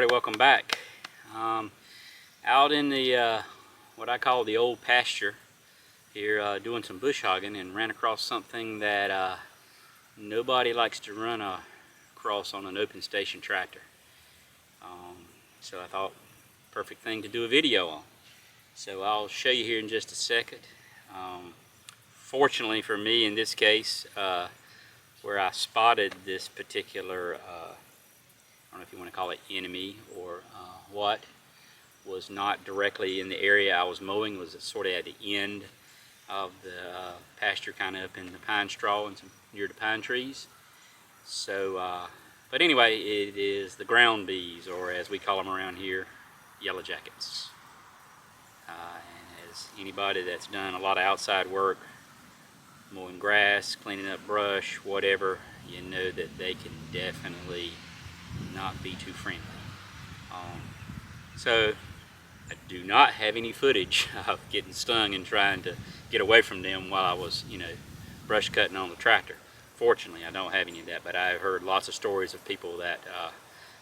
everybody, welcome back. Out in the what I call the old pasture here, doing some bush hogging, and ran across something that nobody likes to run across on an open station tractor. So I thought, perfect thing to do a video on. So I'll show you here in just a second. Fortunately for me in this case, where I spotted this particular I don't know if you want to call it enemy or what, was not directly in the area I was mowing. Was sort of at the end of the pasture, kind of up in the pine straw and some near the pine trees. So, but anyway, it is the ground bees, or as we call them around here, yellow jackets. And as anybody that's done a lot of outside work, mowing grass, cleaning up brush, whatever, you know that they can definitely not be too friendly. So I do not have any footage of getting stung and trying to get away from them while I was, brush cutting on the tractor. Fortunately, I don't have any of that, but I've heard lots of stories of people that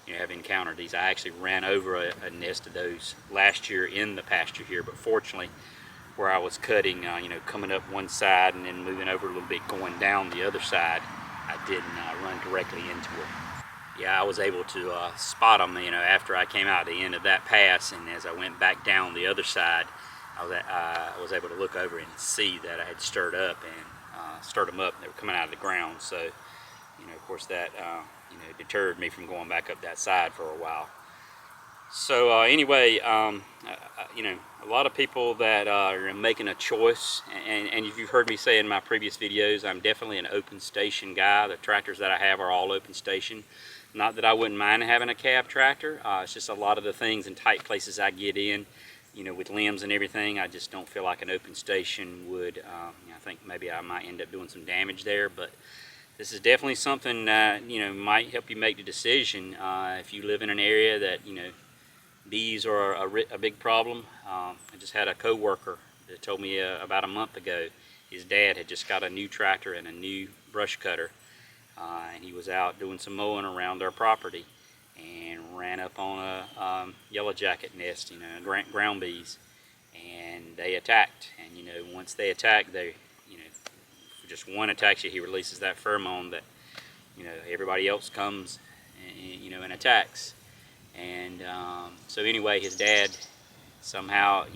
have encountered these. I actually ran over a nest of those last year in the pasture here, but fortunately, where I was cutting, coming up one side and then moving over a little bit, going down the other side, I didn't run directly into it. Yeah, I was able to spot them, after I came out the end of that pass, and as I went back down the other side, I was able to look over and see that I had stirred up and stirred them up. They were coming out of the ground, so of course that deterred me from going back up that side for a while. So anyway, a lot of people that are making a choice, and if you've heard me say in my previous videos, I'm definitely an open station guy. The tractors that I have are all open station. Not that I wouldn't mind having a cab tractor. It's just a lot of the things and tight places I get in, with limbs and everything, I just don't feel like an open station would. I think maybe I might end up doing some damage there, but this is definitely something that might help you make the decision if you live in an area that bees are a big problem. I just had a co-worker that told me about a month ago his dad had just got a new tractor and a new brush cutter, and he was out doing some mowing around their property and ran up on a yellow jacket nest, ground bees, and they attacked. And once they attack, they if just one attacks you, he releases that pheromone that everybody else comes and attacks. And so anyway, his dad somehow,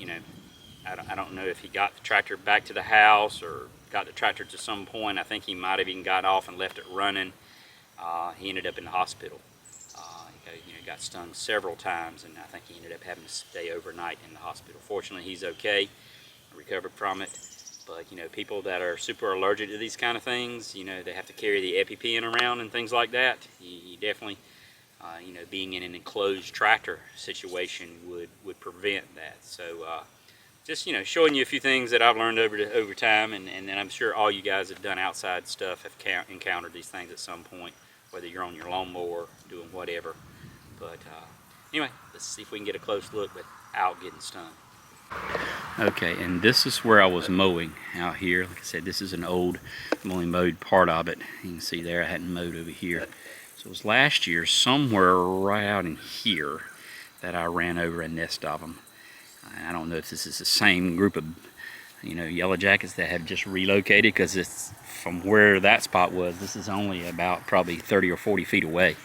I don't know if he got the tractor back to the house or got the tractor to some point. I think he might have even got off and left it running. He ended up in the hospital. He got stung several times, and I think he ended up having to stay overnight in the hospital. Fortunately, he's okay, recovered from it. But people that are super allergic to these kind of things, they have to carry the EpiPen around and things like that. He definitely, being in an enclosed tractor situation would prevent that. So just showing you a few things that I've learned over time, and then I'm sure all you guys have done outside stuff have encountered these things at some point, whether you're on your lawnmower doing whatever. But anyway, let's see if we can get a close look without getting stung. Okay, and this is where I was mowing out here. Like I said, this is an old, I've only mowed part of it. You can see there I hadn't mowed over here. So it was last year, somewhere right out in here, that I ran over a nest of them. I don't know if this is the same group of yellow jackets that have just relocated, because it's from where that spot was, this is only about probably 30 or 40 feet away.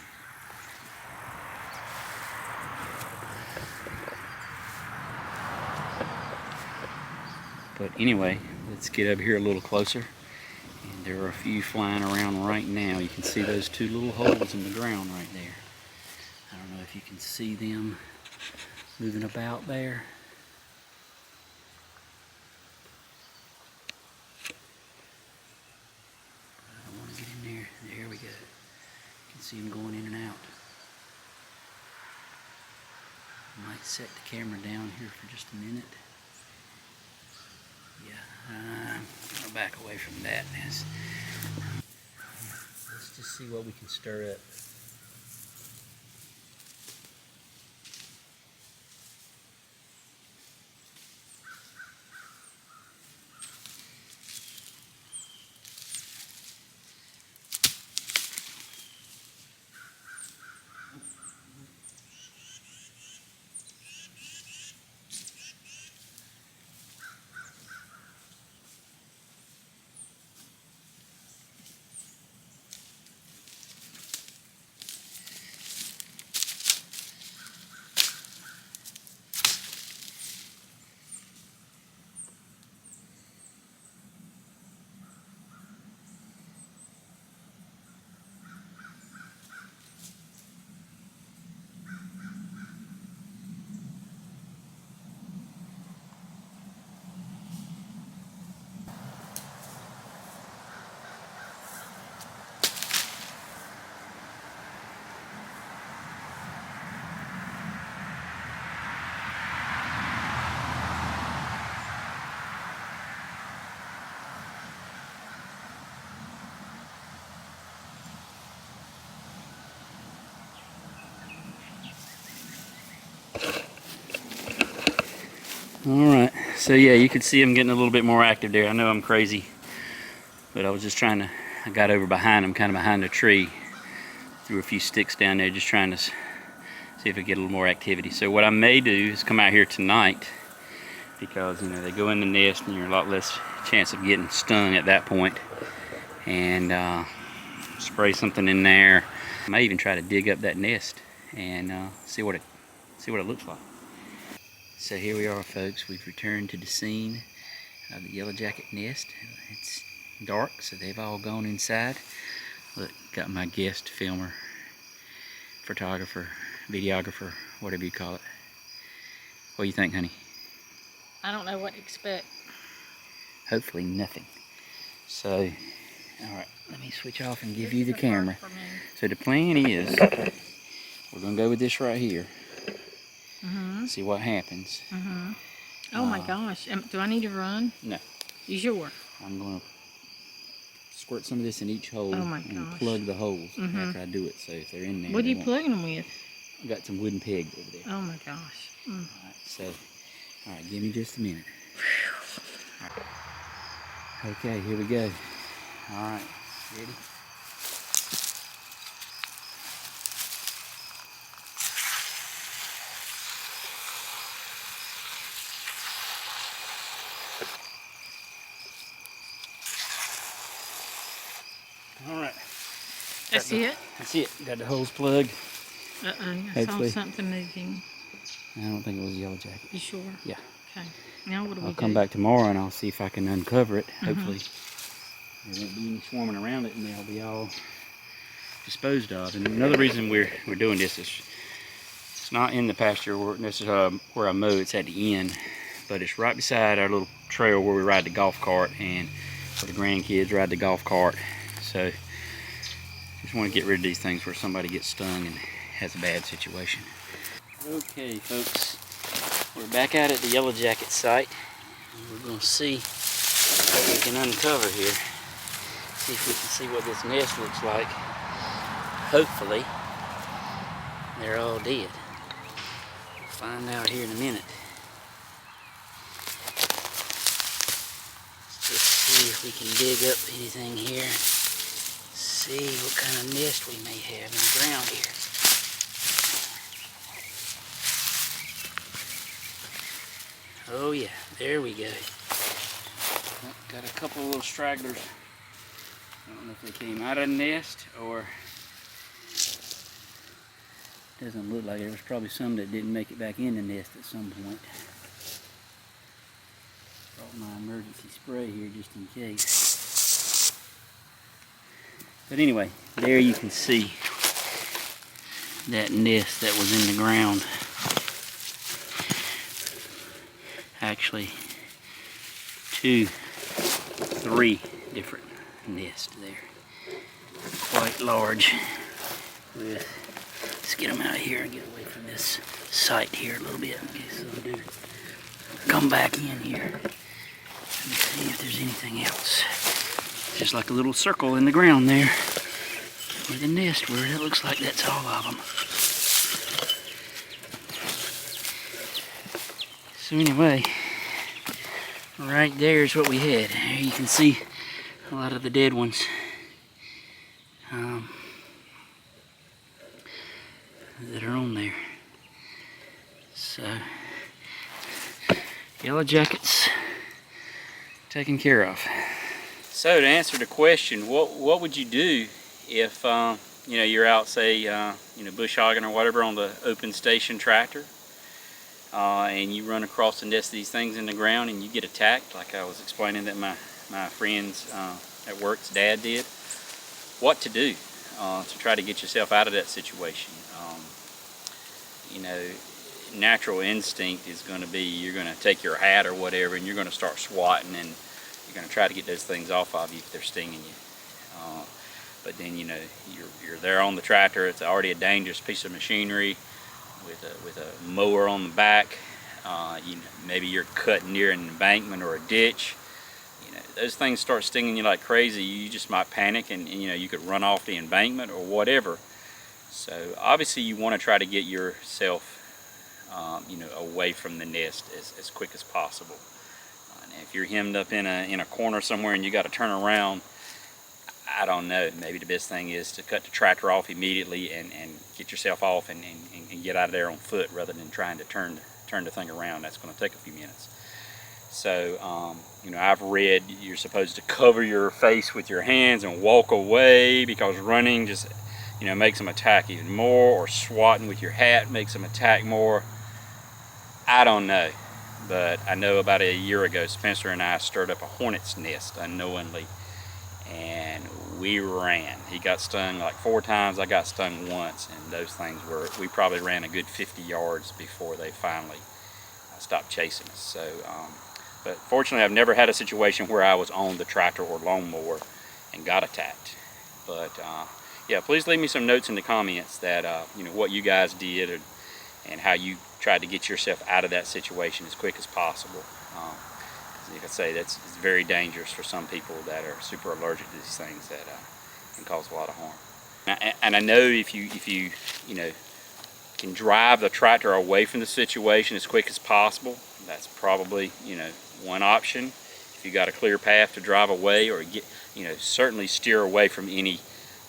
But anyway, let's get over here a little closer. And there are a few flying around right now. You can see those two little holes in the ground right there. I don't know if you can see them moving about there. I don't want to get in there. There we go. You can see them going in and out. I might set the camera down here for just a minute. Yeah, I'll back away from that. Let's just see what we can stir up. Alright, so yeah, you can see them getting a little bit more active there. I know I'm crazy, but I was just trying to, I got over behind them, kind of behind a tree, threw a few sticks down there, just trying to see if I get a little more activity. So what I may do is come out here tonight, because you know they go in the nest and you're a lot less chance of getting stung at that point, and spray something in there. I may even try to dig up that nest and see what it looks like. So here we are, folks. We've returned to the scene of the yellow jacket nest. It's dark, so they've all gone inside. Look, got my guest filmer, photographer, videographer, whatever you call it. What do you think, honey? I don't know what to expect. Hopefully nothing. So, alright, let me switch off and give you the camera. So the plan is, we're going to go with this right here. See what happens. Oh my gosh. Do I need to run? No. You sure? I'm going to squirt some of this in each hole and plug the holes after I do it. So if they're in there. What are you plugging them with? I got some wooden pegs over there. Oh my gosh. Alright, so, alright, give me just a minute. Right. Okay, here we go. Alright, ready? Alright. That's it? That's it. Got the holes plugged. I saw something moving. I don't think it was a yellow jacket. You sure? Yeah. Okay. Now what do we do? I'll come back tomorrow and I'll see if I can uncover it. Hopefully there won't be any swarming around it and they'll be all disposed of. And another reason we're doing this is it's not in the pasture where, this is where I mow, it's at the end, but it's right beside our little trail where we ride the golf cart and where the grandkids ride the golf cart. So just want to get rid of these things where somebody gets stung and has a bad situation. Okay, folks, we're back out at the yellow jacket site. We're going to see what we can uncover here. See if we can see what this nest looks like. Hopefully, they're all dead. We'll find out here in a minute. Let's just see if we can dig up anything here. See what kind of nest we may have in the ground here. Oh yeah, there we go. Got a couple of little stragglers. I don't know if they came out of the nest or doesn't look like it. There was probably some that didn't make it back in the nest at some point. Brought my emergency spray here just in case. But anyway, there you can see that nest that was in the ground. Actually, 2, 3 different nests there. Quite large. Let's get them out of here and get away from this site here a little bit in case they do come back in here. Let me see if there's anything else. Just like a little circle in the ground there where the nest were. It looks like that's all of them. So anyway, right there is what we had. There you can see a lot of the dead ones. That are on there. So, yellow jackets taken care of. So to answer the question, what would you do if you know, you're out, say you know, bush hogging or whatever on the open station tractor, and you run across the nest of these things in the ground and you get attacked, like I was explaining that my friend's at work's dad did? What to do to try to get yourself out of that situation? You know, natural instinct is going to be you're going to take your hat or whatever and you're going to start swatting and you're going to try to get those things off of you if they're stinging you. But then, you know, you're there on the tractor. It's already a dangerous piece of machinery with a mower on the back. You know, maybe you're cutting near an embankment or a ditch. You know, those things start stinging you like crazy. You just might panic and you know, you could run off the embankment or whatever. So obviously you want to try to get yourself you know, away from the nest as quick as possible. And if you're hemmed up in a corner somewhere and you got to turn around, I don't know, maybe the best thing is to cut the tractor off immediately and get yourself off and get out of there on foot, rather than trying to turn the thing around. That's going to take a few minutes. So, you know, I've read you're supposed to cover your face with your hands and walk away, because running just, you know, makes them attack even more, or swatting with your hat makes them attack more. I don't know, but I know about a year ago, Spencer and I stirred up a hornet's nest unknowingly, and we ran. He got stung like 4 times, I got stung once, and those things we probably ran a good 50 yards before they finally stopped chasing us. So, but fortunately I've never had a situation where I was on the tractor or lawnmower and got attacked. But yeah, please leave me some notes in the comments that, you know, what you guys did, and how you tried to get yourself out of that situation as quick as possible. Like I say, it's very dangerous for some people that are super allergic to these things, that can cause a lot of harm. And I know if you know, can drive the tractor away from the situation as quick as possible, that's probably, you know, one option. If you got a clear path to drive away, or get, you know, certainly steer away from any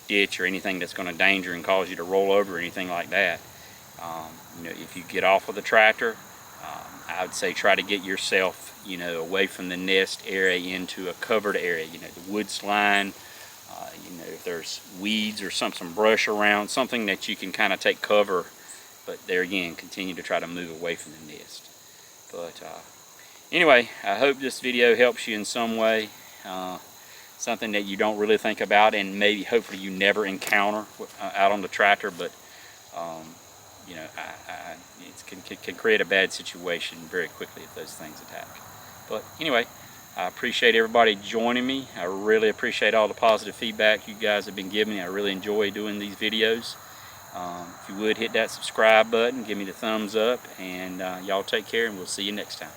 ditch or anything that's going to danger and cause you to roll over or anything like that. You know, if you get off of the tractor, I would say try to get yourself, you know, away from the nest area into a covered area. You know, the woods line. You know, if there's weeds or some brush around, something that you can kind of take cover. But there again, continue to try to move away from the nest. But anyway, I hope this video helps you in some way. Something that you don't really think about, and maybe hopefully you never encounter out on the tractor, but you know, it can create a bad situation very quickly if those things attack. But anyway, I appreciate everybody joining me. I really appreciate all the positive feedback you guys have been giving me. I really enjoy doing these videos. If you would, hit that subscribe button, give me the thumbs up, and y'all take care, and we'll see you next time.